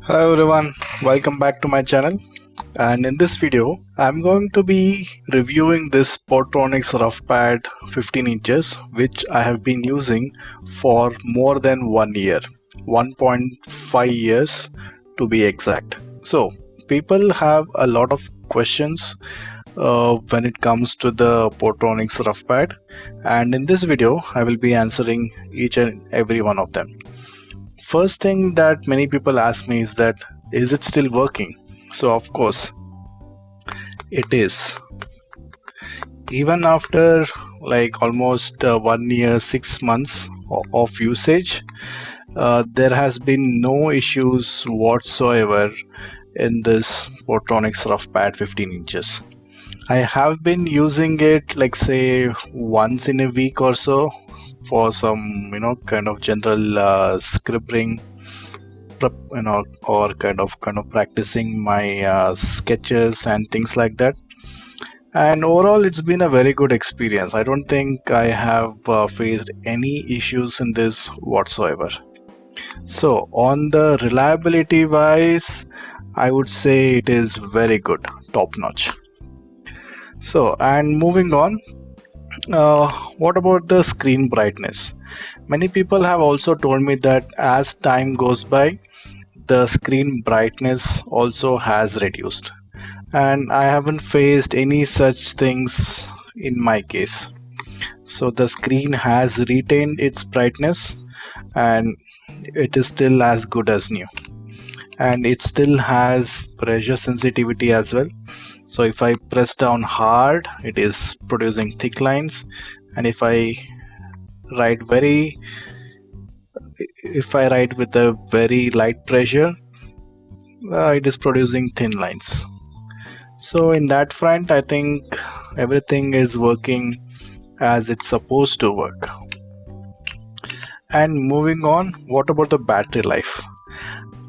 Hello everyone, welcome back to my channel, and in this video I'm going to be reviewing this Portronics RoughPad 15 inches which I have been using for more than 1 year, 1.5 years to be exact. So people have a lot of questions when it comes to the Portronics RoughPad, and in this video I will be answering each and every one of them. First thing that many people ask me is that is it still working? So of course it is. Even after like almost 1 year, 6 months of usage, there has been no issues whatsoever in this Portronics RoughPad 15 inches. I have been using it like say once in a week or so for some kind of general scribbling, or kind of practicing my sketches and things like that. And overall it's been a very good experience. I don't think I have faced any issues in this whatsoever. So on the reliability wise, I would say it is very good, top notch. So, and moving on, what about the screen brightness? Many people have also told me that as time goes by, the screen brightness also has reduced, and I haven't faced any such things in my case. So the screen has retained its brightness, and it is still as good as new, and it still has pressure sensitivity as well. So if I press down hard, it is producing thick lines, and write very if I write with a very light pressure, it is producing thin lines. So in that front, I think everything is working as it's supposed to work. And moving on, what about the battery life?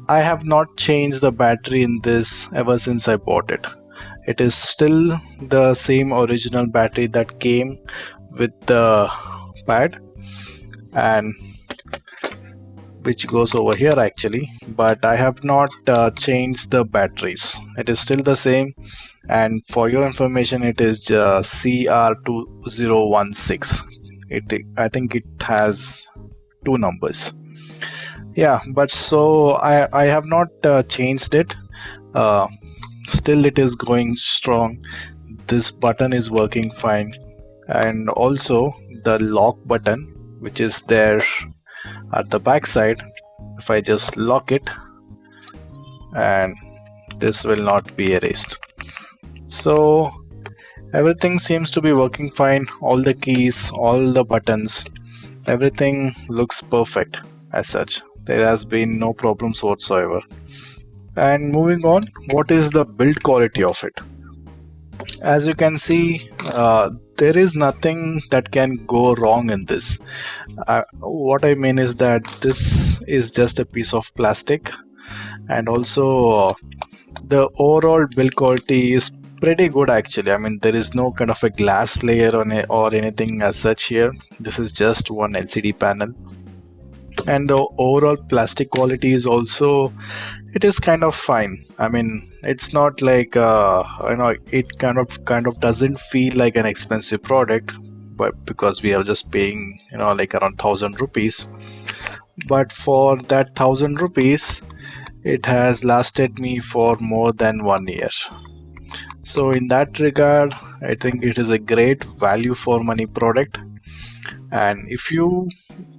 I have not changed the battery in this ever since I bought it. It is still the same original battery that came with the pad, and which goes over here actually, but I have not changed the batteries. It is still the same, and for your information it is CR2016. I think it has two numbers. Yeah, but so I have not changed it. uh, Still it is going strong. This button is working fine, and also the lock button which is there at the back side, if I just lock it, and this will not be erased. So everything seems to be working fine. All the keys, all the buttons, everything looks perfect as such. There has been no problems whatsoever. And moving on, what is the build quality of it? As you can see, there is nothing that can go wrong in this. What I mean is that this is just a piece of plastic, and also the overall build quality is pretty good actually. I mean, there is no kind of a glass layer on it or anything as such here. This is just one LCD panel, and the overall plastic quality is also, it is kind of fine. I mean, it's not like it kind of doesn't feel like an expensive product, but because we are just paying like around 1,000 rupees. But for that 1,000 rupees, it has lasted me for more than 1 year. So in that regard, I think it is a great value for money product. And if you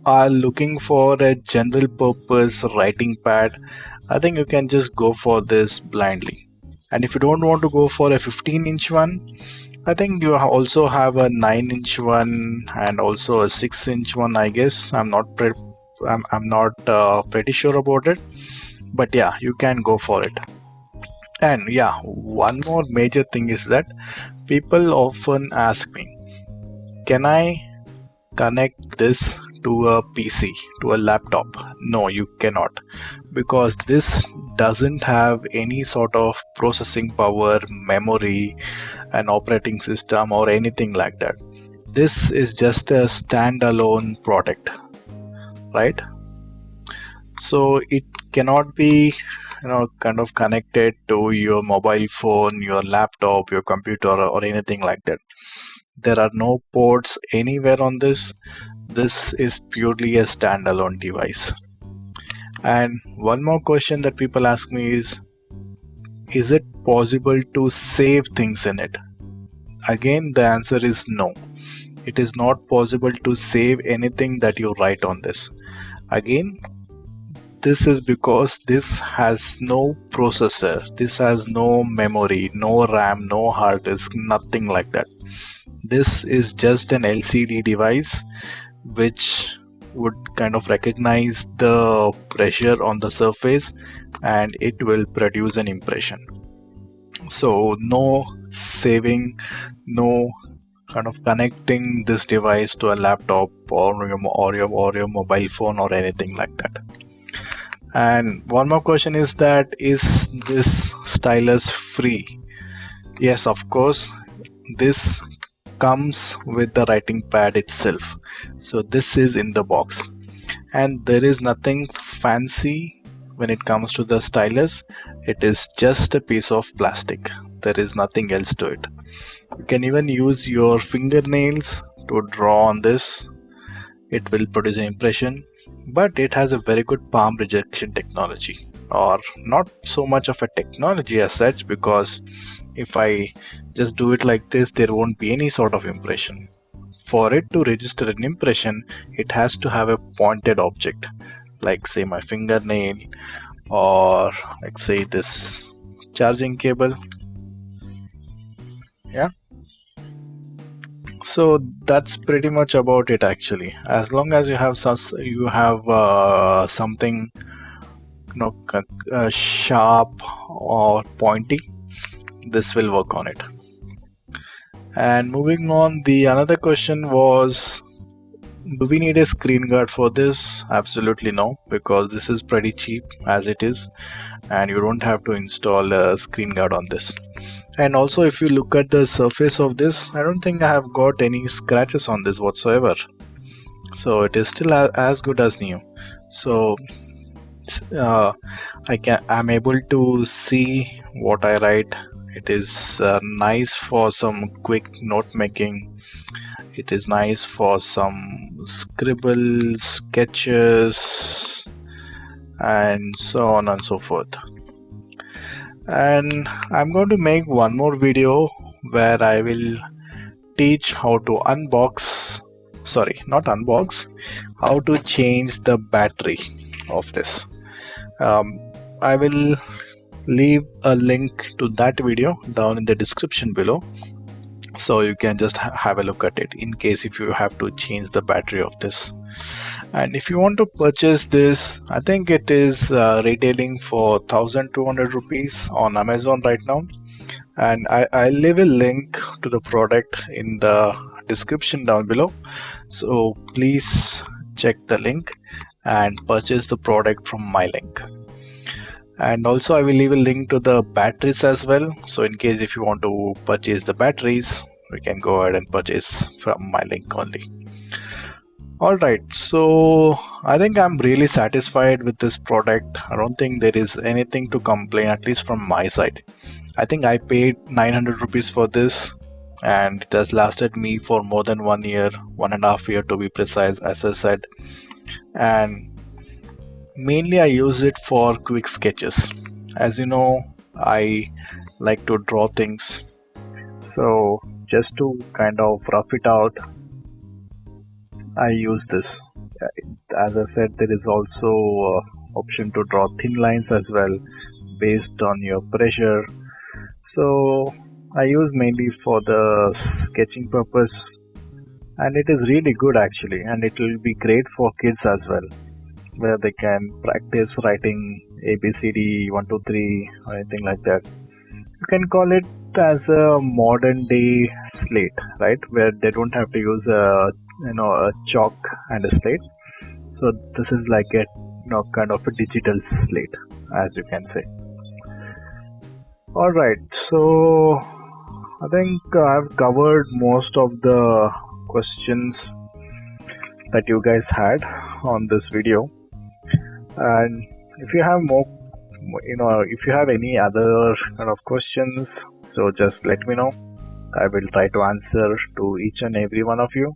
are looking for a general purpose writing pad, I think you can just go for this blindly. And if you don't want to go for a 15-inch one, I think you also have a 9-inch one and also a 6-inch one, I guess. I'm not pretty sure about it, but yeah, you can go for it. And yeah, one more major thing is that people often ask me, can I connect this to a PC, to a laptop? No, you cannot, because this doesn't have any sort of processing power, memory, an operating system, or anything like that. This is just a standalone product, right? So it cannot be kind of connected to your mobile phone, your laptop, your computer, or anything like that. There are no ports anywhere on this. This is purely a standalone device. And one more question that people ask me is it possible to save things in it? Again, the answer is no. It is not possible to save anything that you write on this. Again, this is because this has no processor, this has no memory, no RAM, no hard disk, nothing like that. This is just an LCD device which would kind of recognize the pressure on the surface and it will produce an impression. So no saving, no kind of connecting this device to a laptop or your mobile phone or anything like that. And one more question is this stylus free? Yes, of course, this comes with the writing pad itself. So this is in the box, and there is nothing fancy when it comes to the stylus. It is just a piece of plastic. There is nothing else to it. You can even use your fingernails to draw on this. It will produce an impression, but it has a very good palm rejection technology, or not so much of a technology as such, because if I just do it like this, there won't be any sort of impression. For it to register an impression, it has to have a pointed object, like say my fingernail, or like say this charging cable. Yeah, so that's pretty much about it actually. As long as you have something sharp or pointy, this will work on it. And moving on, the another question was, do we need a screen guard for this? Absolutely no, because this is pretty cheap as it is, and you don't have to install a screen guard on this. And also, if you look at the surface of this, I don't think I have got any scratches on this whatsoever. So it is still as good as new. So I'm able to see what I write. It is nice for some quick note making. It is nice for some scribbles, sketches, and so on and so forth. And I'm going to make one more video where I will teach how to how to change the battery of this. I will leave a link to that video down in the description below, so you can just have a look at it in case if you have to change the battery of this. And if you want to purchase this, I think it is retailing for 1200 rupees on Amazon right now, and I'll leave a link to the product in the description down below, so please check the link and purchase the product from my link. And also I will leave a link to the batteries as well, so in case if you want to purchase the batteries, we can go ahead and purchase from my link only. Alright, so I think I'm really satisfied with this product. I don't think there is anything to complain, at least from my side. I think I paid 900 rupees for this, and it has lasted me for more than 1 year, 1.5 years to be precise, as I said. And mainly I use it for quick sketches. As you know, I like to draw things, so just to kind of rough it out, I use this. As I said, there is also option to draw thin lines as well based on your pressure. So I use mainly for the sketching purpose, and it is really good actually, and it will be great for kids as well, where they can practice writing ABCD 1 2 3 or anything like that. You can call it as a modern day slate, right, where they don't have to use a chalk and a slate. So this is like a kind of a digital slate, as you can say. Alright, so I think I've covered most of the questions that you guys had on this video, and if you have if you have any other kind of questions, so just let me know. I will try to answer to each and every one of you.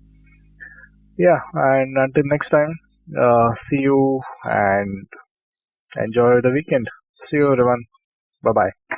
Yeah, and until next time, see you and enjoy the weekend. See you everyone. Bye bye.